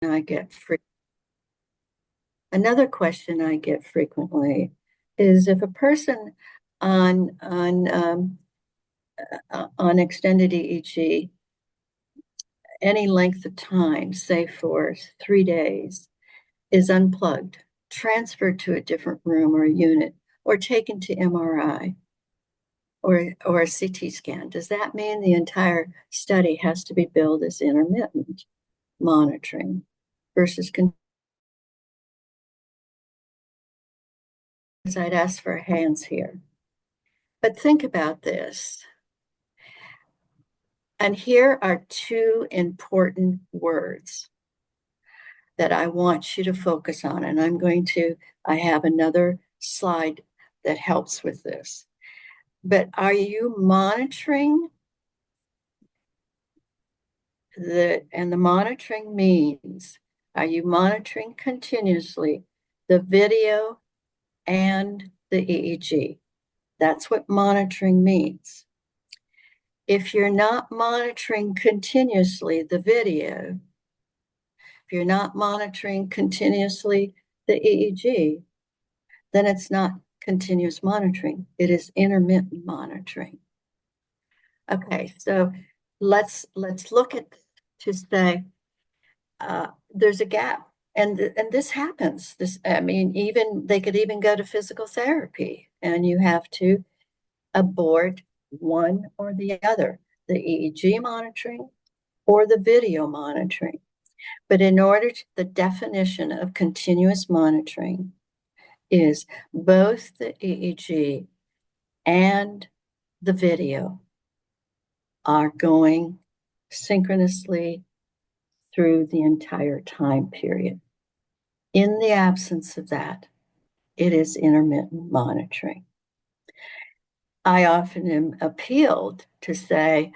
I get Another question I get frequently is if a person on extended EEG any length of time, say for 3 days, is unplugged, transferred to a different room or a unit, or taken to MRI or a CT scan, does that mean the entire study has to be billed as intermittent monitoring versus I'd ask for hands here. But think about this. And here are two important words that I want you to focus on. And I have another slide that helps with this. But are you monitoring and the monitoring means, are you monitoring continuously the video and the EEG? That's what monitoring means. If you're not monitoring continuously the video, if you're not monitoring continuously the EEG, then it's not continuous monitoring. It is intermittent monitoring. Okay, so let's look at to say there's a gap, and this happens. They could even go to physical therapy, and you have to abort one or the other, the EEG monitoring or the video monitoring. But the definition of continuous monitoring is both the EEG and the video are going synchronously through the entire time period. In the absence of that, it is intermittent monitoring. I often am appealed to say,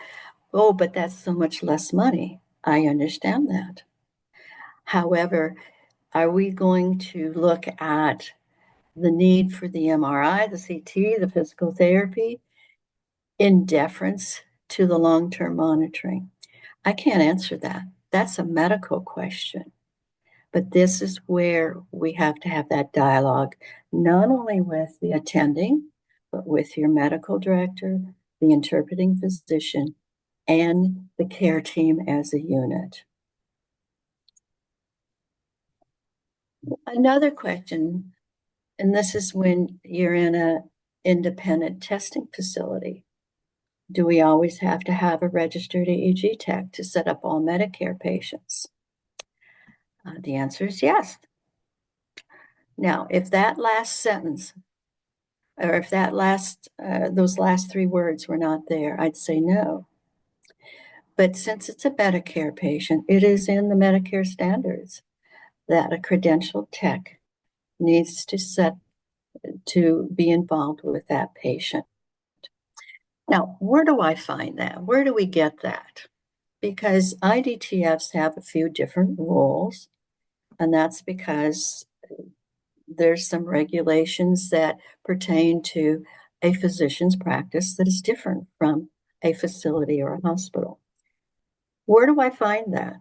oh, but that's so much less money. I understand that. However, are we going to look at the need for the MRI, the CT, the physical therapy in deference to the long-term monitoring? I can't answer that. That's a medical question. But this is where we have to have that dialogue, not only with the attending, but with your medical director, the interpreting physician, and the care team as a unit. Another question, and this is when you're in an independent testing facility. Do we always have to have a registered EEG tech to set up all Medicare patients? The answer is yes. Now, if that last sentence, or if those last three words were not there, I'd say no. But since it's a Medicare patient, it is in the Medicare standards that a credentialed tech needs to be involved with that patient. Now, where do I find that? Where do we get that? Because IDTFs have a few different rules, and that's because there's some regulations that pertain to a physician's practice that is different from a facility or a hospital. Where do I find that?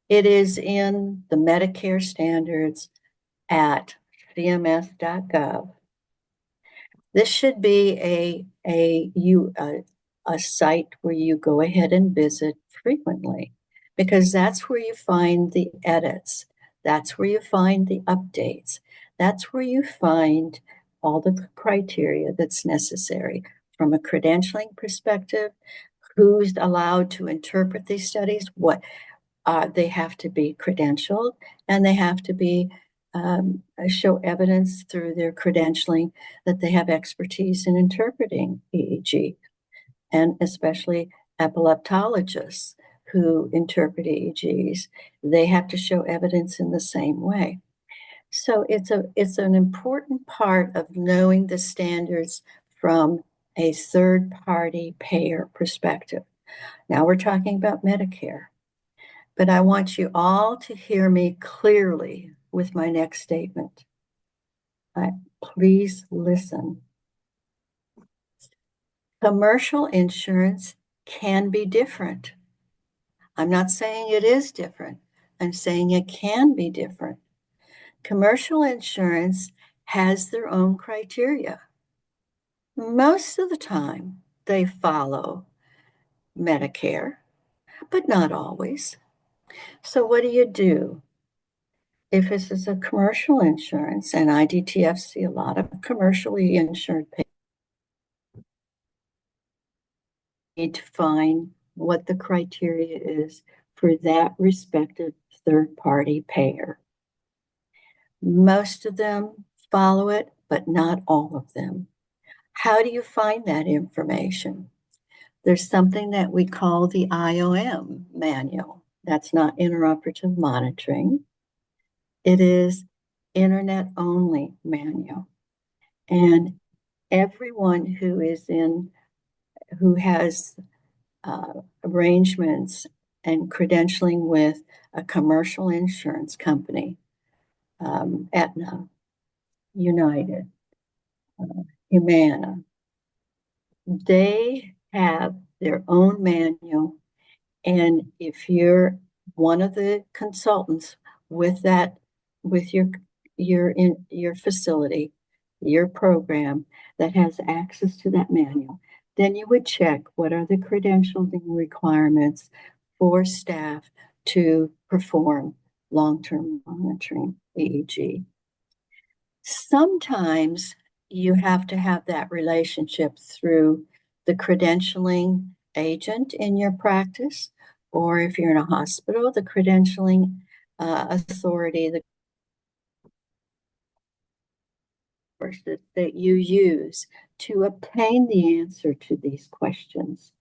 It is in the Medicare standards at cms.gov. This should be a site where you go ahead and visit frequently, because that's where you find the edits. That's where you find the updates. That's where you find all the criteria that's necessary from a credentialing perspective, who's allowed to interpret these studies, what they have to be credentialed, and they have to be show evidence through their credentialing that they have expertise in interpreting EEG, and especially epileptologists who interpret EEGs, they have to show evidence in the same way. So it's an important part of knowing the standards from a third-party payer perspective. Now we're talking about Medicare, but I want you all to hear me clearly with my next statement. Please listen. Commercial insurance can be different. I'm not saying it is different. I'm saying it can be different. Commercial insurance has their own criteria. Most of the time, they follow Medicare, but not always. So what do? If this is a commercial insurance, and IDTF see a lot of commercially insured patients, need to find what the criteria is for that respective third-party payer. Most of them follow it, but not all of them. How do you find that information? There's something that we call the IOM manual. That's not interoperative monitoring. It is internet-only manual. And everyone who has arrangements and credentialing with a commercial insurance company, Aetna, United, Humana, they have their own manual. And if you're one of the consultants with your facility, your program that has access to that manual, then you would check what are the credentialing requirements for staff to perform long-term monitoring EEG. Sometimes you have to have that relationship through the credentialing agent in your practice, or if you're in a hospital, the credentialing authority, that you use to obtain the answer to these questions.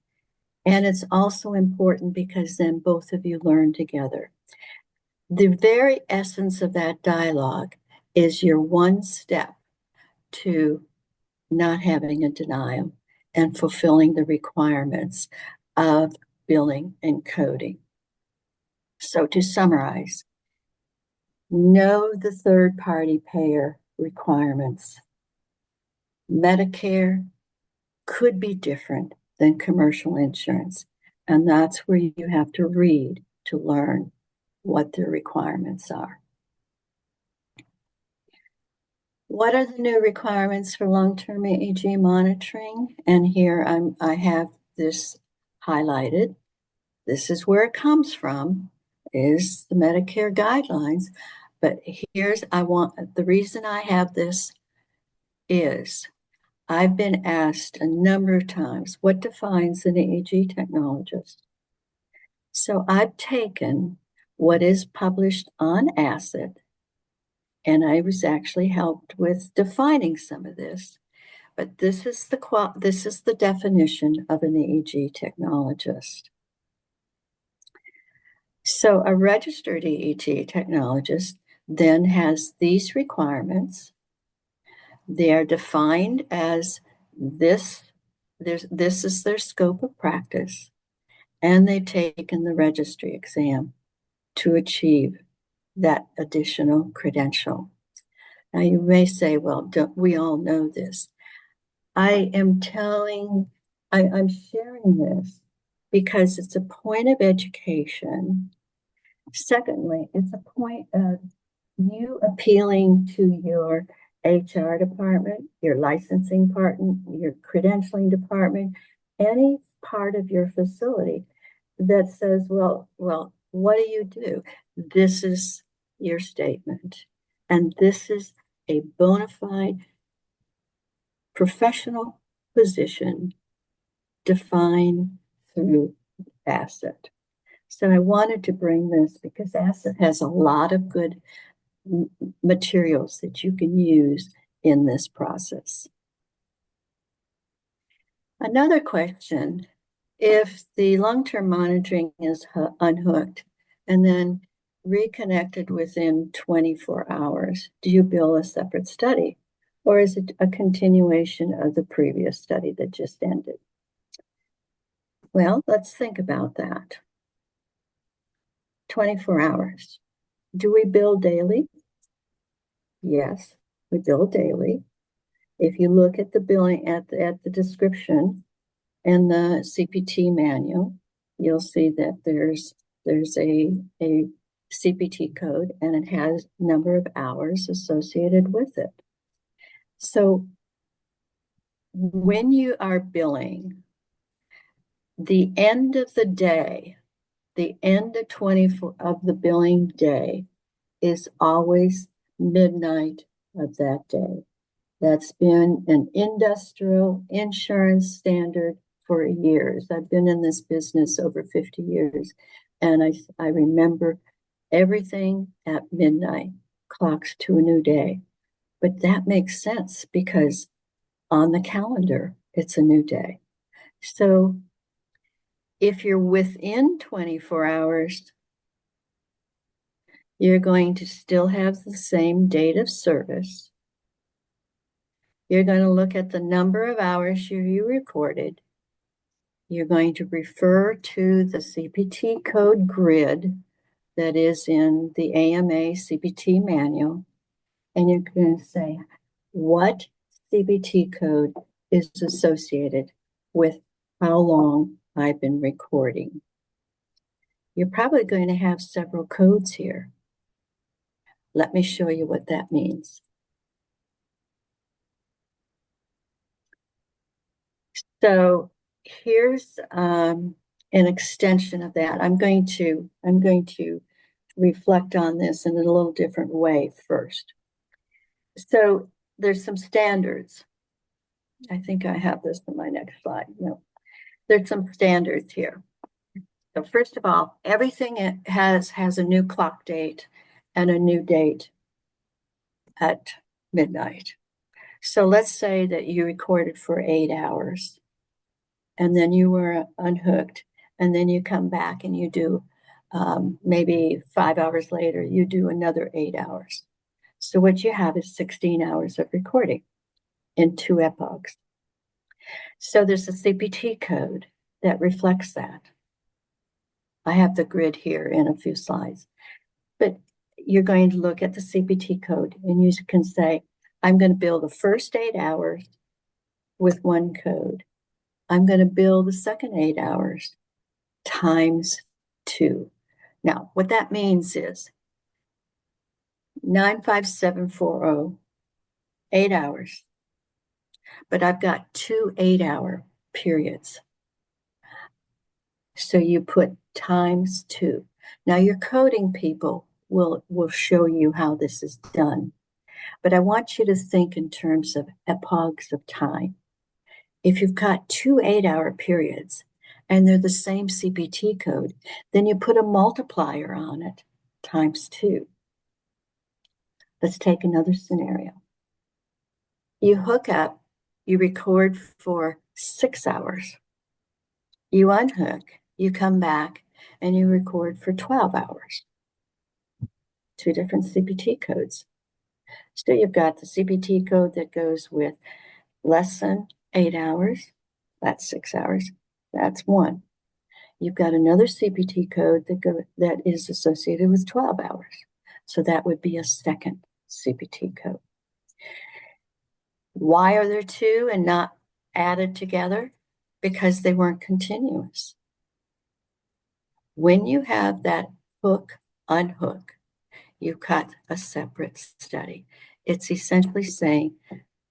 And it's also important because then both of you learn together. The very essence of that dialogue is your one step to not having a denial and fulfilling the requirements of billing and coding. So to summarize, know the third-party payer requirements. Medicare could be different than commercial insurance, and that's where you have to read to learn what their requirements are. What are the new requirements for long-term EEG monitoring? And here I have this highlighted. This is where it comes from, is the Medicare guidelines. But the reason I have this is I've been asked a number of times, what defines an EEG technologist? So I've taken what is published on ASET, and I was actually helped with defining some of this. But this is the definition of an EEG technologist. So a registered EEG technologist then has these requirements. They are defined as this is their scope of practice, and they've taken the registry exam to achieve that additional credential. Now you may say, well, don't we all know this? I'm sharing this because it's a point of education. Secondly, it's a point of you appealing to your HR department, your licensing department, your credentialing department, any part of your facility that says, well, what do you do? This is your statement. And this is a bona fide professional position defined through ASET. So I wanted to bring this because ASET has a lot of good materials that you can use in this process. Another question, if the long-term monitoring is unhooked and then reconnected within 24 hours, do you bill a separate study? Or is it a continuation of the previous study that just ended? Well, let's think about that. 24 hours. Do we bill daily? Yes, we bill daily. If you look at the billing at the description and the CPT manual, you'll see that there's a CPT code, and it has number of hours associated with it. So when you are billing, the end of the day, the end of 24 of the billing day is always midnight of that day. That's been an industrial insurance standard for years. I've been in this business over 50 years, and I remember everything at midnight clocks to a new day. But that makes sense because on the calendar, it's a new day. So if you're within 24 hours, you're going to still have the same date of service. You're going to look at the number of hours you recorded. You're going to refer to the CPT code grid that is in the AMA CPT manual, and you're going to say what CPT code is associated with how long I've been recording. You're probably going to have several codes here. Let me show you what that means. So here's an extension of that. I'm going to reflect on this in a little different way first. So there's some standards. I think I have this in my next slide. No, there's some standards here. So first of all, everything has a new clock date and a new date at midnight. So let's say that you recorded for 8 hours and then you were unhooked, and then you come back and you do maybe 5 hours later, you do another 8 hours. So what you have is 16 hours of recording in 2 epochs. So there's a CPT code that reflects that. I have the grid here in a few slides, but you're going to look at the CPT code and you can say, I'm going to bill the first 8 hours with one code. I'm going to bill the second 8 hours times 2. Now, what that means is 95740, 8 hours, but I've got 2 8-hour periods. So you put times 2. Now your coding people will show you how this is done, but I want you to think in terms of epochs of time. If you've got 2 8-hour periods and they're the same CPT code, then you put a multiplier on it, times 2. Let's take another scenario. You hook up, you record for 6 hours. You unhook, you come back, and you record for 12 hours. 2 different CPT codes. So you've got the CPT code that goes with less than 8 hours. That's 6 hours. That's 1. You've got another CPT code that is associated with 12 hours. So that would be a second CPT code. Why are there 2 and not added together? Because they weren't continuous. When you have that hook, unhook, you've got a separate study. It's essentially saying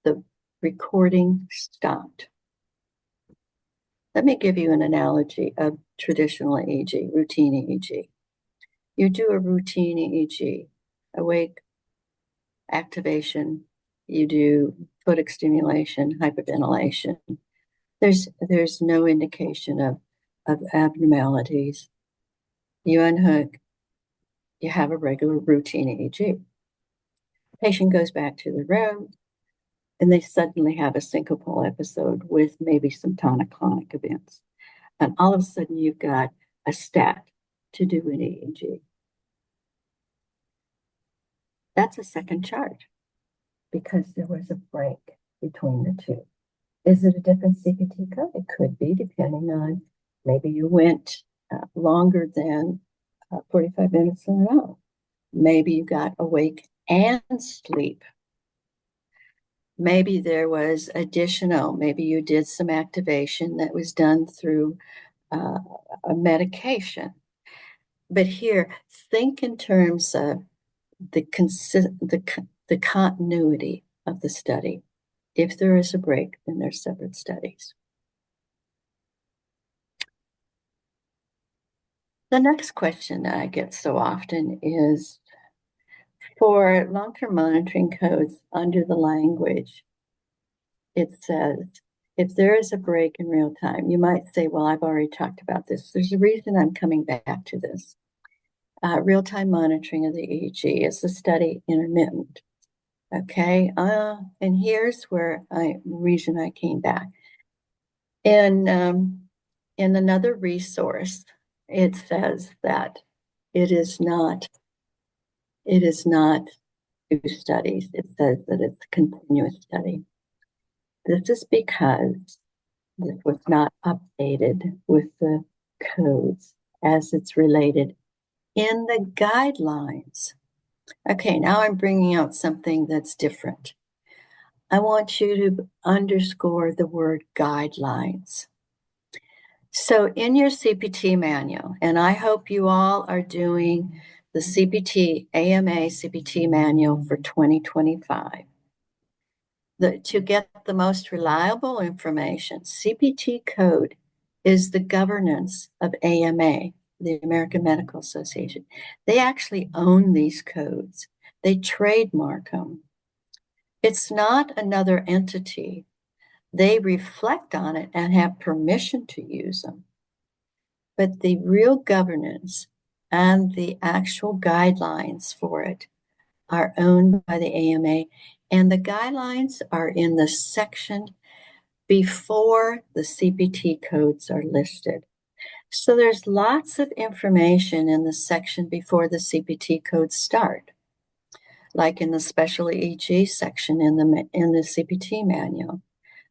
the recording stopped. Let me give you an analogy of traditional EEG, routine EEG. You do a routine EEG, awake, activation, you do photic stimulation, hyperventilation. There's no indication of abnormalities. You unhook, you have a regular routine EEG. Patient goes back to the room, and they suddenly have a syncopal episode with maybe some tonic-clonic events. And all of a sudden, you've got a stat to do an EEG. That's a second charge because there was a break between the 2. Is it a different CPT code? It could be, depending on maybe you went longer than 45 minutes in a row. Maybe you got awake and sleep. Maybe there was additional, maybe you did some activation that was done through a medication. But here, think in terms of the continuity of the study. If there is a break, then they're separate studies. The next question that I get so often is, for long-term monitoring codes under the language, it says, if there is a break in real time, you might say, well, I've already talked about this. There's a reason I'm coming back to this. Real-time monitoring of the EEG is the study intermittent. Okay, and here's where reason I came back. In another resource, it says that it is not two studies. It says that it's a continuous study. This is because this was not updated with the codes as it's related in the guidelines. Okay, now I'm bringing out something that's different. I want you to underscore the word guidelines. So in your CPT manual, and I hope you all are doing the CPT AMA CPT manual for 2025. To get the most reliable information, CPT code is the governance of AMA, the American Medical Association. They actually own these codes. They trademark them. It's not another entity. They reflect on it and have permission to use them. But the real governance and the actual guidelines for it are owned by the AMA, and the guidelines are in the section before the CPT codes are listed. So there's lots of information in the section before the CPT codes start, like in the special EEG section in the CPT manual.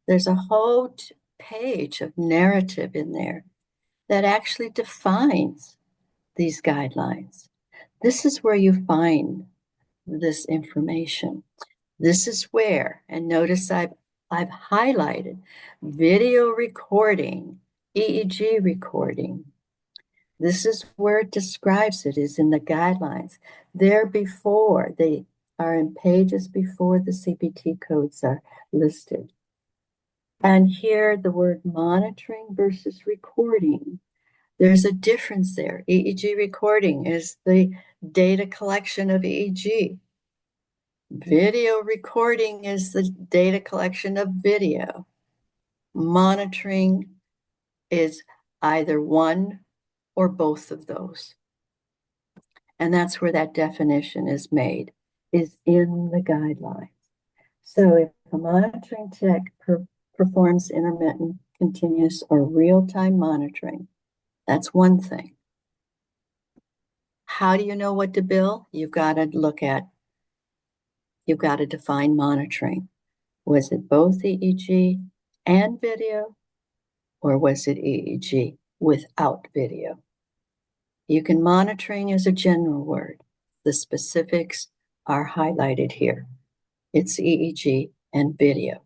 There's a whole page of narrative in there that actually defines these guidelines. This is where you find this information. This is where, and notice I've highlighted video recording, EEG recording. This is where it describes it, is in the guidelines. They're before, they are in pages before the CPT codes are listed. And here the word monitoring versus recording. There's a difference there. EEG recording is the data collection of EEG. Video recording is the data collection of video. Monitoring is either one or both of those. And that's where that definition is made, is in the guidelines. So if a monitoring tech performs intermittent, continuous, or real-time monitoring, that's one thing. How do you know what to bill? You've got to define monitoring. Was it both EEG and video, or was it EEG without video? You can monitoring as a general word. The specifics are highlighted here. It's EEG and video.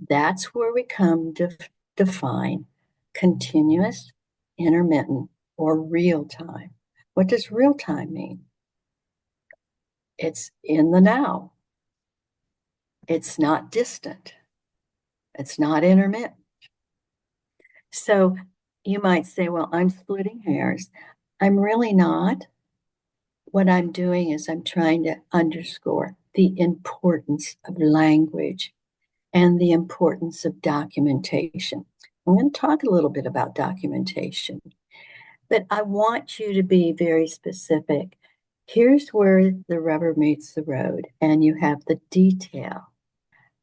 That's where we come to define continuous, intermittent, or real time. What does real time mean? It's in the now. It's not distant. It's not intermittent. So you might say, well, I'm splitting hairs. I'm really not. What I'm doing is I'm trying to underscore the importance of language and the importance of documentation. I'm going to talk a little bit about documentation, but I want you to be very specific. Here's where the rubber meets the road, and you have the detail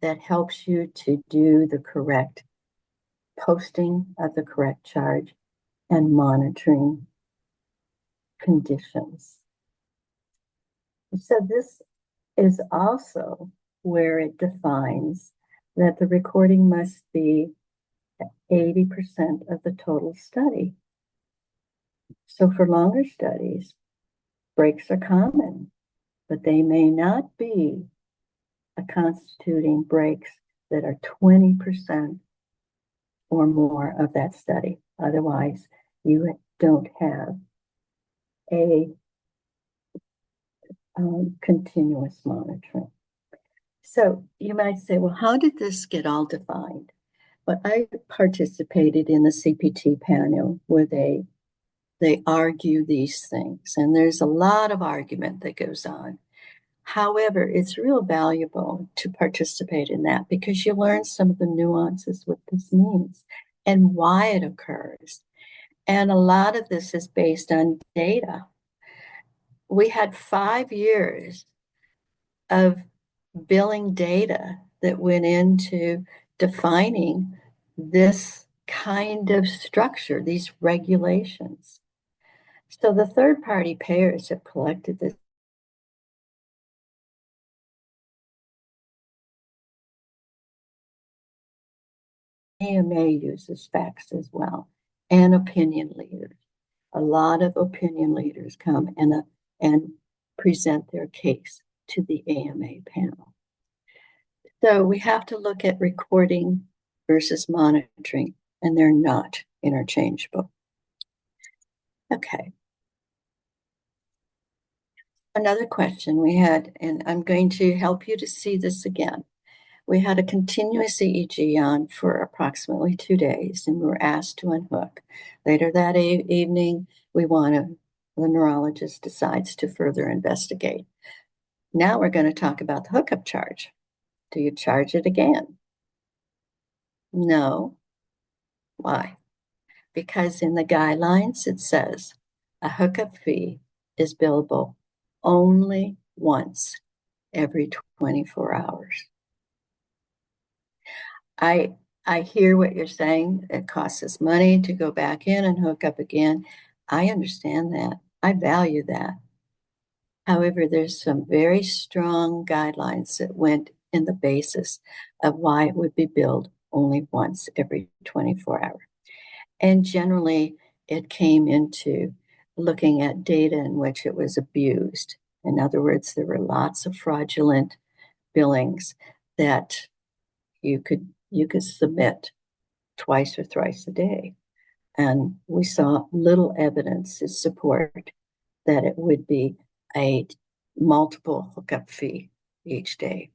that helps you to do the correct posting of the correct charge and monitoring conditions. So this is also where it defines that the recording must be 80% of the total study. So for longer studies, breaks are common, but they may not be constituting breaks that are 20% or more of that study. Otherwise, you don't have a continuous monitoring. So you might say, well, how did this get all defined? But I participated in the CPT panel where they argue these things, and there's a lot of argument that goes on. However, it's real valuable to participate in that because you learn some of the nuances what this means and why it occurs. And a lot of this is based on data. We had 5 years of billing data that went into defining this kind of structure, these regulations. So the third-party payers have collected this. AMA uses facts as well, and opinion leaders. A lot of opinion leaders come and present their case to the AMA panel. So we have to look at recording versus monitoring, and they're not interchangeable. Okay. Another question we had, and I'm going to help you to see this again. We had a continuous EEG on for approximately 2 days, and we were asked to unhook. Later that evening, the neurologist decides to further investigate. Now we're going to talk about the hookup charge. Do you charge it again? No. Why? Because in the guidelines, it says a hookup fee is billable only once every 24 hours. I hear what you're saying. It costs us money to go back in and hook up again. I understand that. I value that. However, there's some very strong guidelines that went in the basis of why it would be billed only once every 24 hours. And generally, it came into looking at data in which it was abused. In other words, there were lots of fraudulent billings that you could submit twice or thrice a day. And we saw little evidence to support that it would be a multiple hookup fee each day.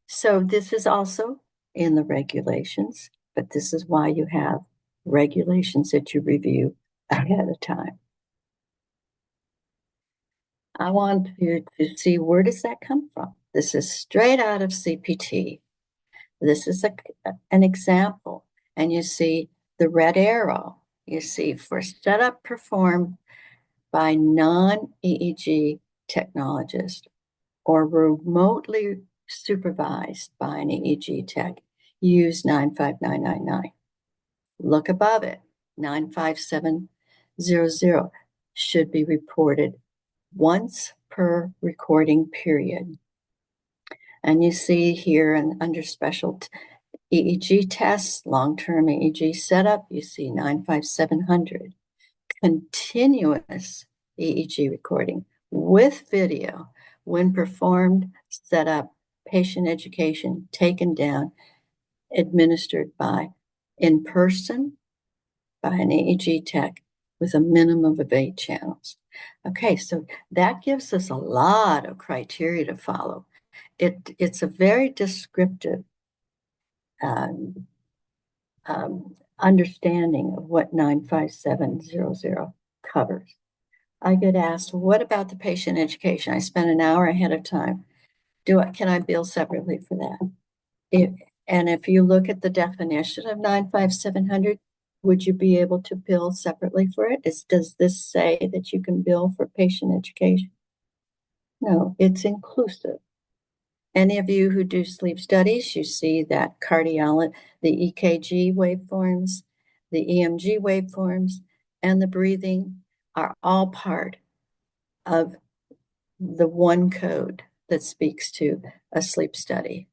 So this is also in the regulations, but this is why you have regulations that you review ahead of time. I want you to see, where does that come from? This is straight out of CPT. This is an example, and you see the red arrow. You see for setup performed by non-EEG technologist or remotely supervised by an EEG tech, use 95999. Look above it, 95700 should be reported once per recording period. And you see here under special EEG tests, long-term EEG setup, you see 95700. Continuous EEG recording with video when performed, set up, patient education, taken down, administered in person by an EEG tech with a minimum of 8 channels. Okay, so that gives us a lot of criteria to follow. It's a very descriptive understanding of what 95700 covers. I get asked, what about the patient education? I spent an hour ahead of time. Can I bill separately for that? If you look at the definition of 95700, would you be able to bill separately for it? Does this say that you can bill for patient education? No, it's inclusive. Any of you who do sleep studies, you see that the EKG waveforms, the EMG waveforms, and the breathing are all part of the one code that speaks to a sleep study.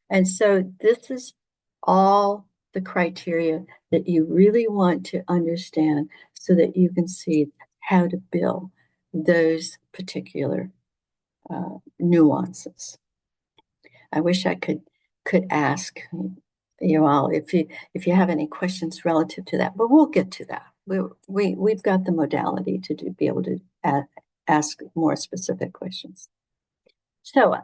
And so this is all the criteria that you really want to understand so that you can see how to bill those particular nuances. I wish I could ask you all if you have any questions relative to that, but we'll get to that. we've got the modality to be able to ask more specific questions. So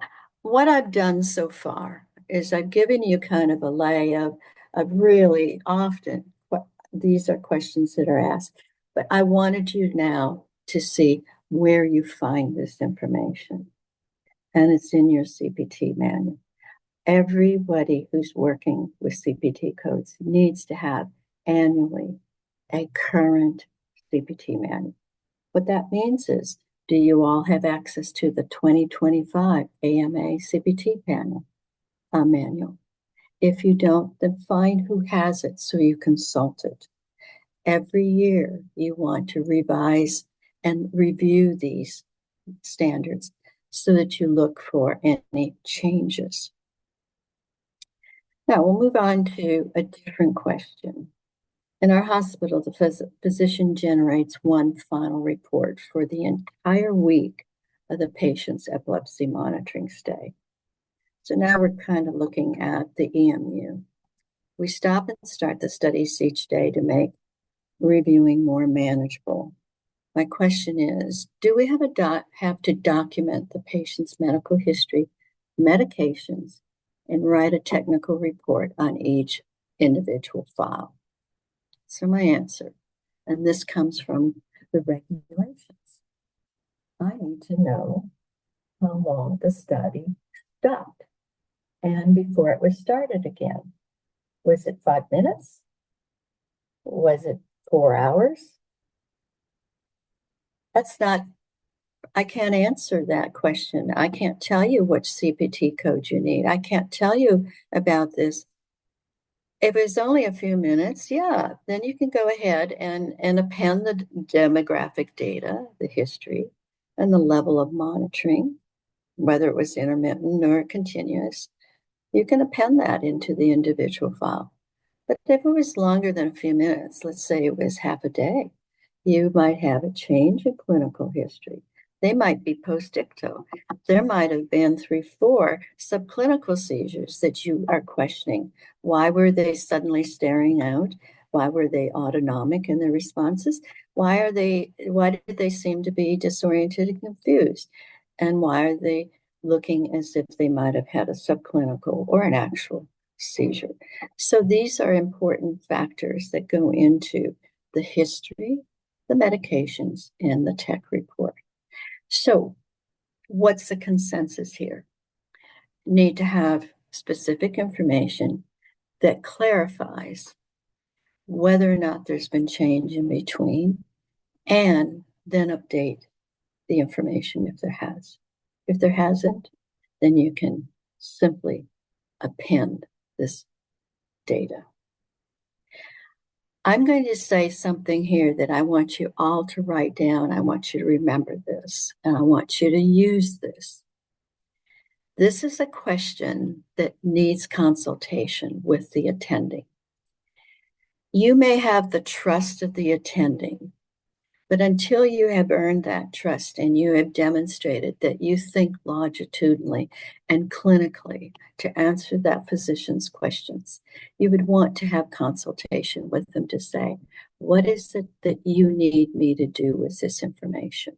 what I've done so far is I've given you kind of a lay of really often what these are questions that are asked, but I wanted you now to see where you find this information. And it's in your CPT manual. Everybody who's working with CPT codes needs to have annually a current CPT manual. What that means is, do you all have access to the 2025 AMA CPT manual? If you don't, then find who has it so you consult it. Every year you want to revise and review these standards so that you look for any changes. Now we'll move on to a different question. In our hospital, the physician generates one final report for the entire week of the patient's epilepsy monitoring stay. So now we're kind of looking at the EMU. We stop and start the studies each day to make reviewing more manageable. My question is, do we have to document the patient's medical history, medications, and write a technical report on each individual file? So my answer, and this comes from the regulations, I need to know how long the study stopped and before it was started again. Was it 5 minutes? Was it 4 hours? I can't answer that question. I can't tell you which CPT code you need. I can't tell you about this. If it's only a few minutes, yeah, then you can go ahead and append the demographic data, the history, and the level of monitoring, whether it was intermittent or continuous. You can append that into the individual file. But if it was longer than a few minutes, let's say it was half a day, you might have a change in clinical history. They might be post-ictal. There might have been 3, 4 subclinical seizures that you are questioning. Why were they suddenly staring out? Why were they autonomic in their responses? Why did they seem to be disoriented and confused? And why are they looking as if they might have had a subclinical or an actual seizure? So these are important factors that go into the history, the medications, and the tech report. So what's the consensus here? Need to have specific information that clarifies whether or not there's been change in between, and then update the information if there has. If there hasn't, then you can simply append this data. I'm going to say something here that I want you all to write down. I want you to remember this, and I want you to use this. This is a question that needs consultation with the attending. You may have the trust of the attending, but until you have earned that trust and you have demonstrated that you think longitudinally and clinically to answer that physician's questions, you would want to have consultation with them to say, what is it that you need me to do with this information?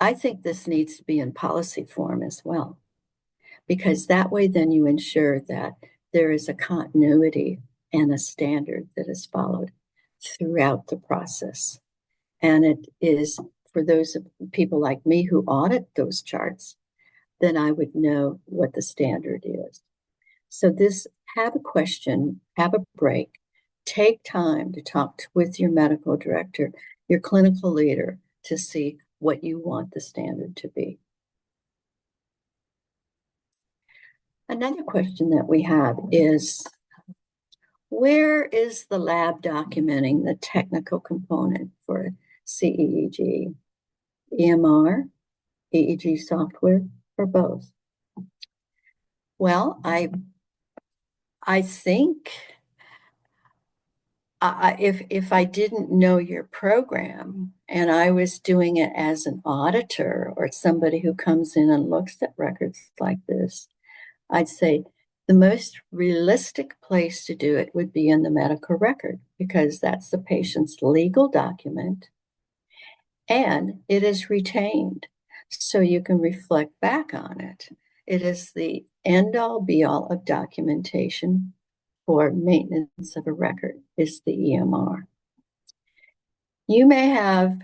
I think this needs to be in policy form as well, because that way then you ensure that there is a continuity and a standard that is followed throughout the process. And it is for those people like me who audit those charts, then I would know what the standard is. So have a question, have a break, take time to talk with your medical director, your clinical leader, to see what you want the standard to be. Another question that we have is, where is the lab documenting the technical component for cEEG? EMR, EEG software, or both? Well, I think if I didn't know your program and I was doing it as an auditor or somebody who comes in and looks at records like this, I'd say The most realistic place to do it would be in the medical record, because that's the patient's legal document and it is retained, so you can reflect back on it. It is the end-all be-all of documentation for maintenance of a record, is the EMR. You may have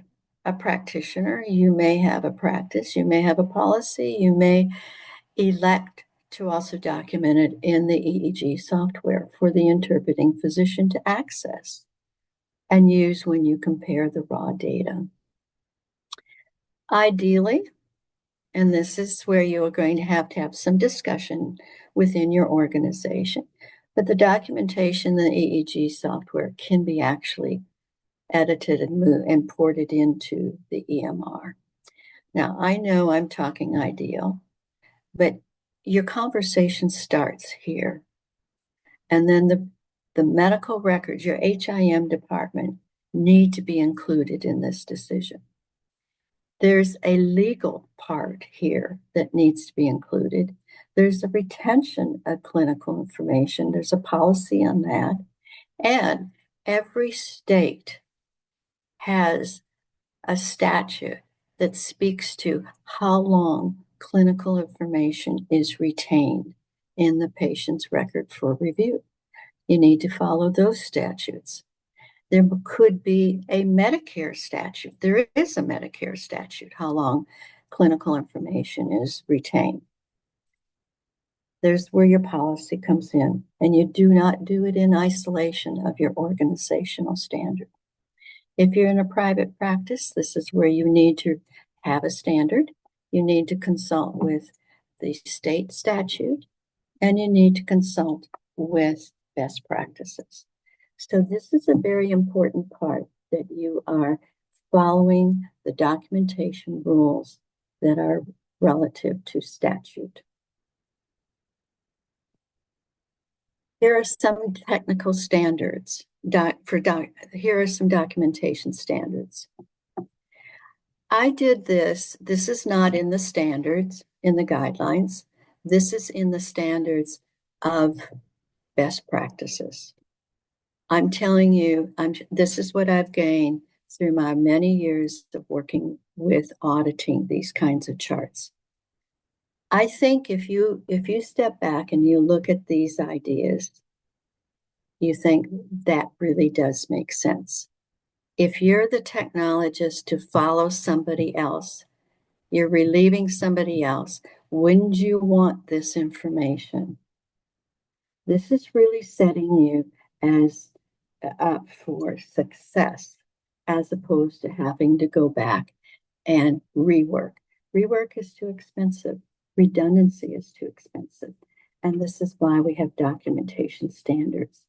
a practitioner, you may have a practice, you may have a policy, you may elect to also document it in the EEG software for the interpreting physician to access and use when you compare the raw data. Ideally, and this is where you are going to have some discussion within your organization, but the documentation in the EEG software can be actually edited and ported into the EMR. Now, I know I'm talking ideal, but your conversation starts here. And then the medical records, your HIM department, need to be included in this decision. There's a legal part here that needs to be included. There's a retention of clinical information. There's a policy on that. And every state has a statute that speaks to how long clinical information is retained in the patient's record for review. You need to follow those statutes. There could be a Medicare statute. There is a Medicare statute, how long clinical information is retained. There's where your policy comes in, and you do not do it in isolation of your organizational standard. If you're in a private practice, this is where you need to have a standard. You need to consult with the state statute, and you need to consult with best practices. So this is a very important part, that you are following the documentation rules that are relative to statute. Here are some technical standards. Here are some documentation standards. I did this. This is not in the standards, in the guidelines. This is in the standards of best practices. I'm telling you, this is what I've gained through my many years of working with auditing these kinds of charts. I think if you step back and you look at these ideas, you think that really does make sense. If you're the technologist to follow somebody else, you're relieving somebody else, wouldn't you want this information? This is really setting you as up for success, as opposed to having to go back and rework. Rework is too expensive. Redundancy is too expensive. And this is why we have documentation standards.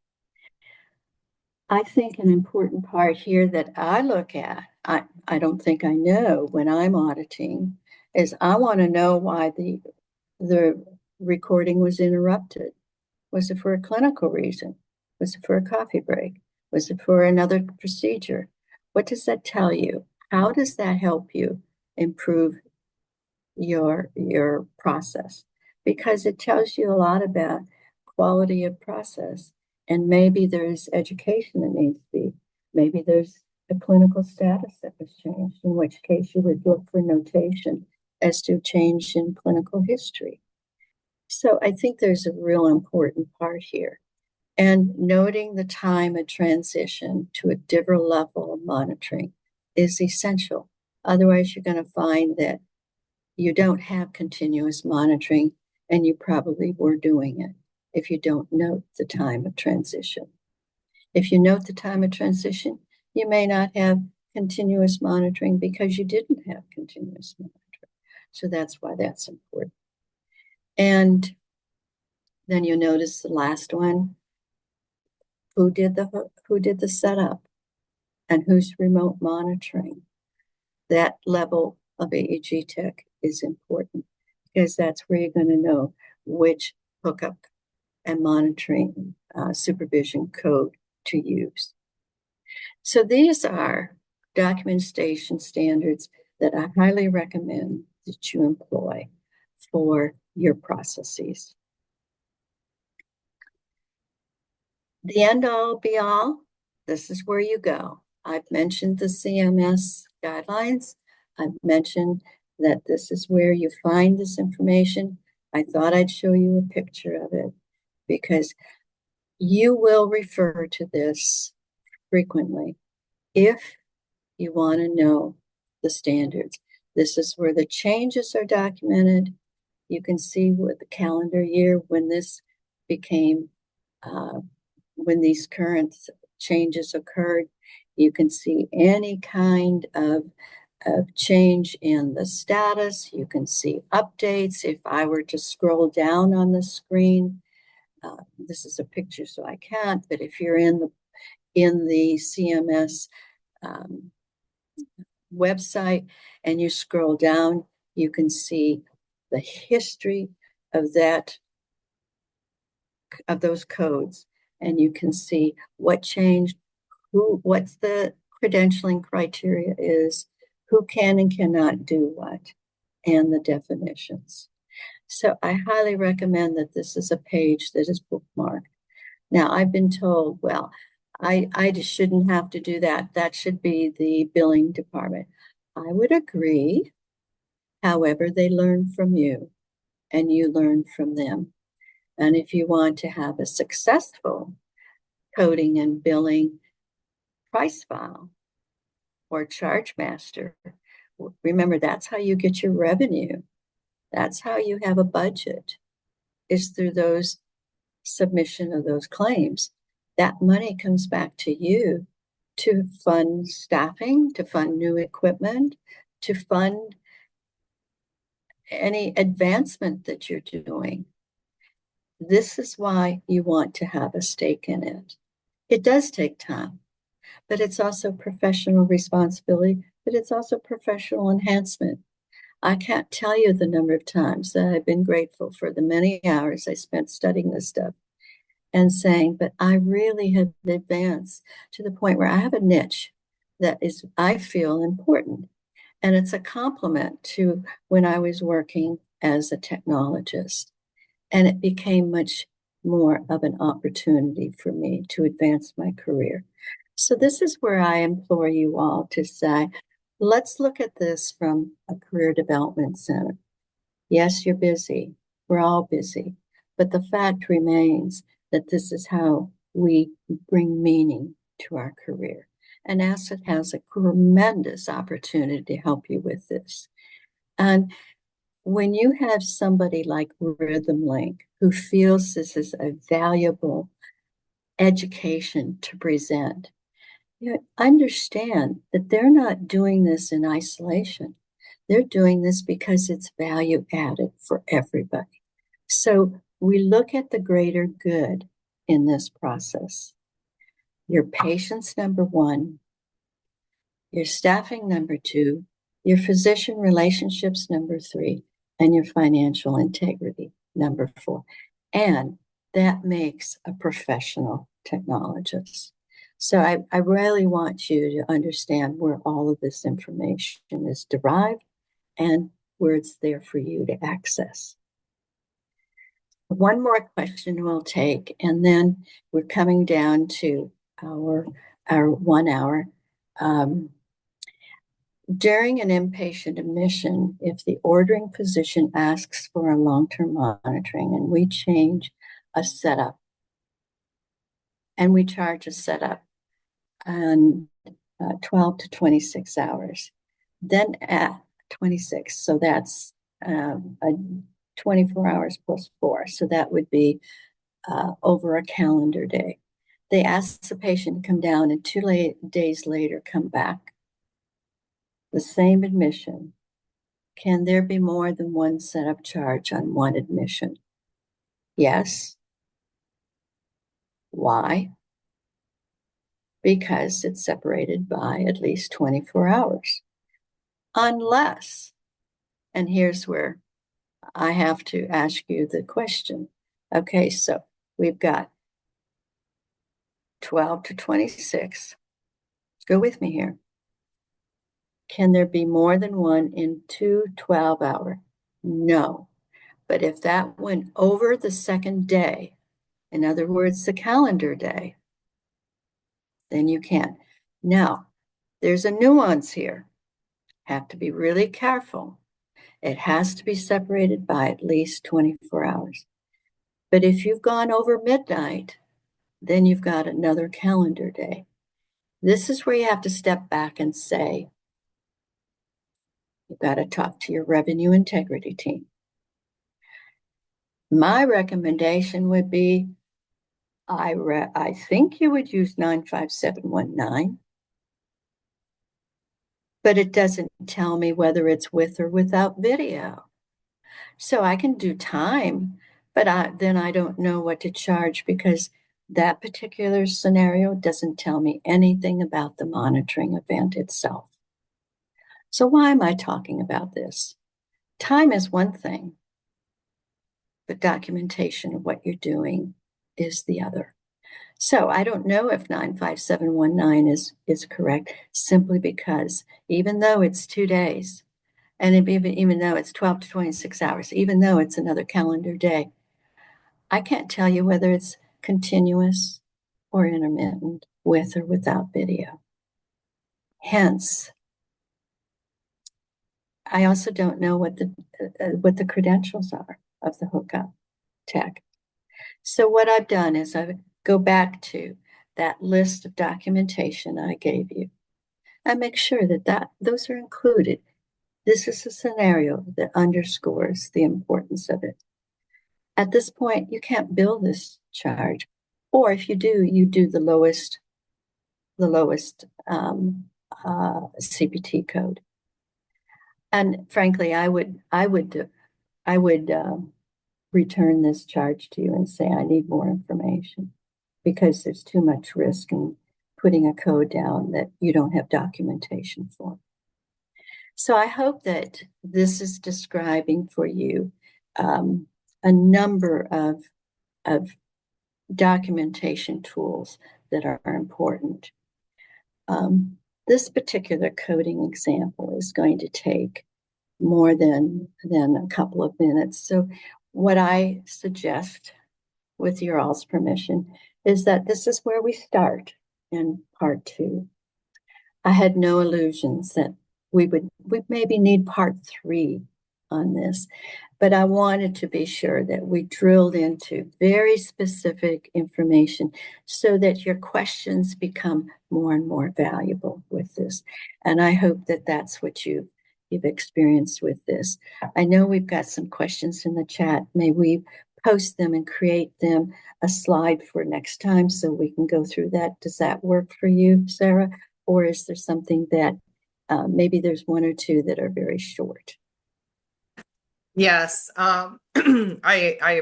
I think an important part here that I look at, I don't think I know when I'm auditing, is I want to know why the recording was interrupted. Was it for a clinical reason? Was it for a coffee break? Was it for another procedure? What does that tell you? How does that help you improve your process? Because it tells you a lot about quality of process. And maybe there's education that needs to be, maybe there's a clinical status that was changed, in which case you would look for notation as to change in clinical history. So I think there's a real important part here. And noting the time of transition to a different level of monitoring is essential. Otherwise, you're going to find that you don't have continuous monitoring, and you probably were doing it if you don't note the time of transition. If you note the time of transition, you may not have continuous monitoring because you didn't have continuous monitoring. So that's why that's important. And then you notice the last one, who did the setup and who's remote monitoring. That level of AEG tech is important, because that's where you're going to know which hookup and monitoring supervision code to use. So these are documentation standards that I highly recommend that you employ for your processes. The end all be all, this is where you go. I've mentioned the CMS guidelines. I've mentioned that this is where you find this information. I thought I'd show you a picture of it because you will refer to this frequently if you want to know the standards. This is where the changes are documented. You can see what the calendar year when this became when these current changes occurred. You can see any kind of change in the status. You can see updates. If I were to scroll down on the screen, this is a picture, so I can't, but if you're in the CMS website and you scroll down, you can see the history of those codes, and you can see what changed, what the credentialing criteria is, who can and cannot do what, and the definitions. So I highly recommend that this is a page that is bookmarked. Now, I've been told, well, I just shouldn't have to do that. That should be the billing department. I would agree. However, they learn from you and you learn from them. And if you want to have a successful coding and billing price file or charge master, remember that's how you get your revenue. That's how you have a budget, is through those submission of those claims. That money comes back to you to fund staffing, to fund new equipment, to fund any advancement that you're doing. This is why you want to have a stake in it. It does take time, but it's also professional responsibility, but it's also professional enhancement. I can't tell you the number of times that I've been grateful for the many hours I spent studying this stuff and saying, but I really have advanced to the point where I have a niche that is, I feel, important. And it's a complement to when I was working as a technologist. And it became much more of an opportunity for me to advance my career. So this is where I implore you all to say, let's look at this from a career development center. Yes, you're busy. We're all busy. But the fact remains that this is how we bring meaning to our career. And ASET has a tremendous opportunity to help you with this. And when you have somebody like Rhythm Link who feels this is a valuable education to present, you understand that they're not doing this in isolation. They're doing this because it's value added for everybody. So we look at the greater good in this process. Your patients, number one, your staffing, number two, your physician relationships, number three, and your financial integrity, number four. And that makes a professional technologist. So I really want you to understand where all of this information is derived and where it's there for you to access. One more question we'll take, and then we're coming down to our 1 hour. During an inpatient admission, if the ordering physician asks for a long-term monitoring and we change a setup and we charge a setup on 12 to 26 hours, then at 26, so that's a 24 hours plus 4, so that would be over a calendar day. They ask the patient to come down and 2 days later come back. The same admission. Can there be more than one setup charge on one admission? Yes. Why? Because it's separated by at least 24 hours. Unless, and here's where I have to ask you the question. Okay, so we've got 12 to 26. Go with me here. Can there be more than one in 2 12-hour? No. But if that went over the second day, in other words, the calendar day, then you can. Now, there's a nuance here. Have to be really careful. It has to be separated by at least 24 hours. But if you've gone over midnight, then you've got another calendar day. This is where you have to step back and say, you've got to talk to your revenue integrity team. My recommendation would be, I think you would use 95719, but it doesn't tell me whether it's with or without video. So I can do time, but then I don't know what to charge because that particular scenario doesn't tell me anything about the monitoring event itself. So why am I talking about this? Time is one thing, but documentation of what you're doing is the other. So I don't know if 95719 is correct, simply because even though it's 2 days, and even though it's 12 to 26 hours, even though it's another calendar day, I can't tell you whether it's continuous or intermittent, with or without video. Hence, I also don't know what the credentials are of the hookup tech. So what I've done is I go back to that list of documentation I gave you and make sure that those are included. This is a scenario that underscores the importance of it. At this point, you can't bill this charge, or if you do, you do the lowest CPT code. And frankly, I would return this charge to you and say I need more information, because there's too much risk in putting a code down that you don't have documentation for. So I hope that this is describing for you a number of documentation tools that are important. This particular coding example is going to take more than a couple of minutes. So what I suggest, with your all's permission, is that this is where we start in part 2. I had no illusions that we maybe need part 3 on this, but I wanted to be sure that we drilled into very specific information so that your questions become more and more valuable with this. And I hope that that's what you've experienced with this. I know we've got some questions in the chat. May we post them and create them a slide for next time so we can go through that? Does that work for you, Sara? Or is there something that maybe there's one or two that are very short? Yes, I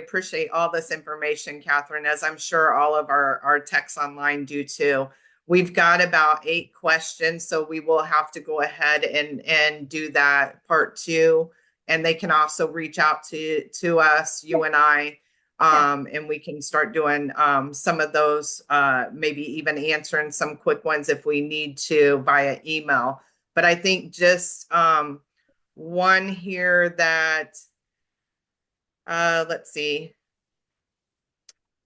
appreciate all this information, Kathryn, as I'm sure all of our techs online do too. We've got about 8 questions, so we will have to go ahead and do that part 2. And they can also reach out to us, you and I, and we can start doing some of those, maybe even answering some quick ones if we need to via email. But I think just one here that, let's see,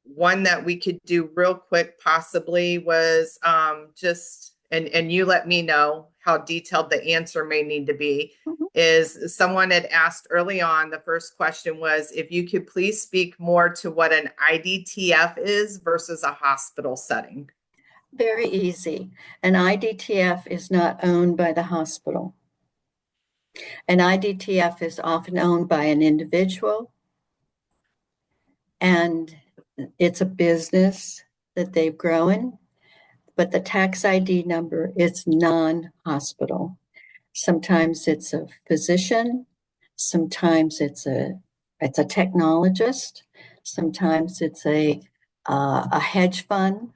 one that we could do real quick possibly was just, and you let me know how detailed the answer may need to be, is someone had asked early on, the first question was, if you could please speak more to what an IDTF is versus a hospital setting. Very easy. An IDTF is not owned by the hospital. An IDTF is often owned by an individual, and it's a business that they've grown, but the tax ID number is non-hospital. Sometimes it's a physician, sometimes it's a technologist, sometimes it's a hedge fund.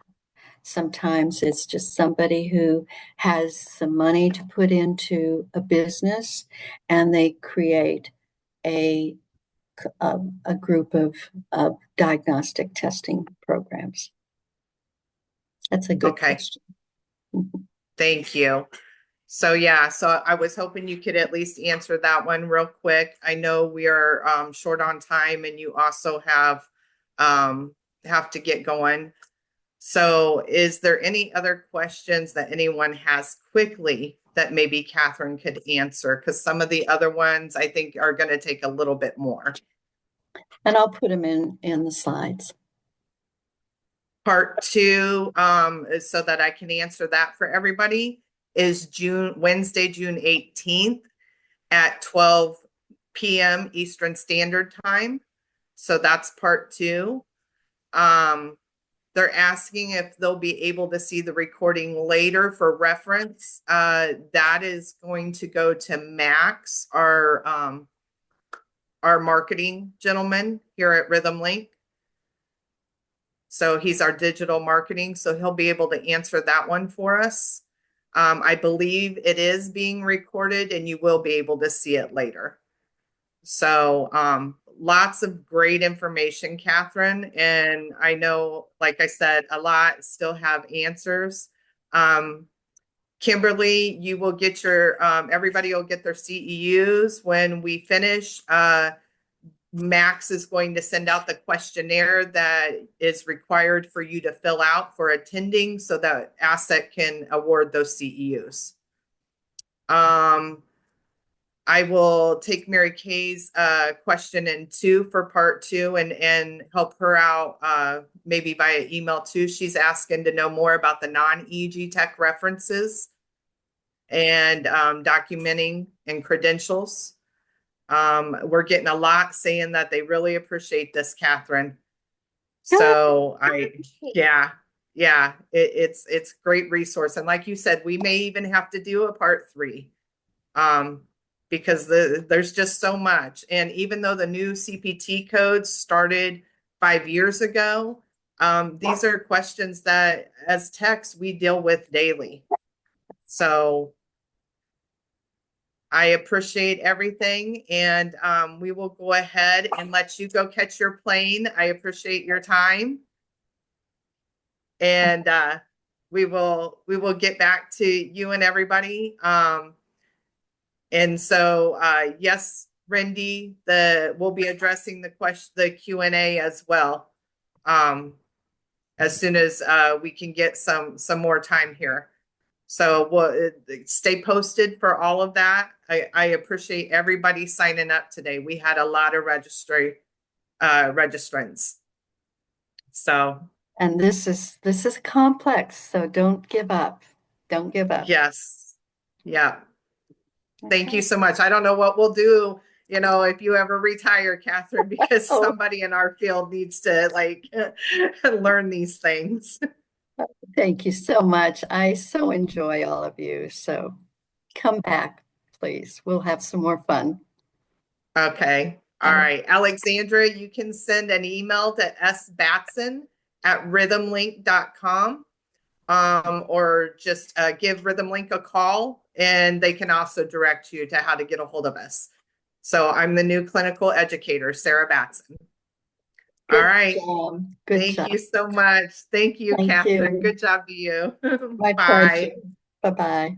Sometimes it's just somebody who has some money to put into a business, and they create a group of diagnostic testing programs. That's a good question. Thank you. So yeah, so I was hoping you could at least answer that one real quick. I know we are short on time, and you also have have to get going. So is there any other questions that anyone has quickly that maybe Kathryn could answer? Because some of the other ones I think are going to take a little bit more. And I'll put them in the slides. Part two, so that I can answer that for everybody, is Wednesday, June 18th at 12 p.m. Eastern Standard Time. So that's part two. They're asking if they'll be able to see the recording later for reference. That is going to go to Max, our marketing gentleman here at Rhythm Link. So he's our digital marketing, so he'll be able to answer that one for us. I believe it is being recorded and you will be able to see it later. So lots of great information, Kathryn. And I know, like I said, a lot still have answers. Kimberly, you will get your, everybody will get their CEUs when we finish. Max is going to send out the questionnaire that is required for you to fill out for attending so that ASET can award those CEUs. I will take Mary Kay's question in two for part two and help her out maybe via email too. She's asking to know more about the non-EEG tech references and documenting and credentials. We're getting a lot saying that they really appreciate this, Kathryn. So it's great resource. And like you said, we may even have to do a part three. Because there's just so much. And even though the new CPT codes started 5 years ago, these are questions that as techs we deal with daily. So I appreciate everything, and we will go ahead and let you go catch your plane. I appreciate your time. And we will get back to you and everybody. And so, yes, Rendy, we'll be addressing the Q&A as well, as soon as we can get some more time here. So we'll stay posted for all of that. I appreciate everybody signing up today. We had a lot of registrants. So. And this is complex, so don't give up. Don't give up. Yes. Yeah. Thank you so much. I don't know what we'll do, if you ever retire, Kathryn, because somebody in our field needs to learn these things. Thank you so much. I so enjoy all of you. So come back, please. We'll have some more fun. Okay. All right. Alexandra, you can send an email to sbatson@rhythmlink.com. Or just give Rhythm Link a call, and they can also direct you to how to get a hold of us. So I'm the new clinical educator, Sara Batson. All right. Thank you so much. Thank you, Kathryn. Good job to you. My pleasure. Bye-bye.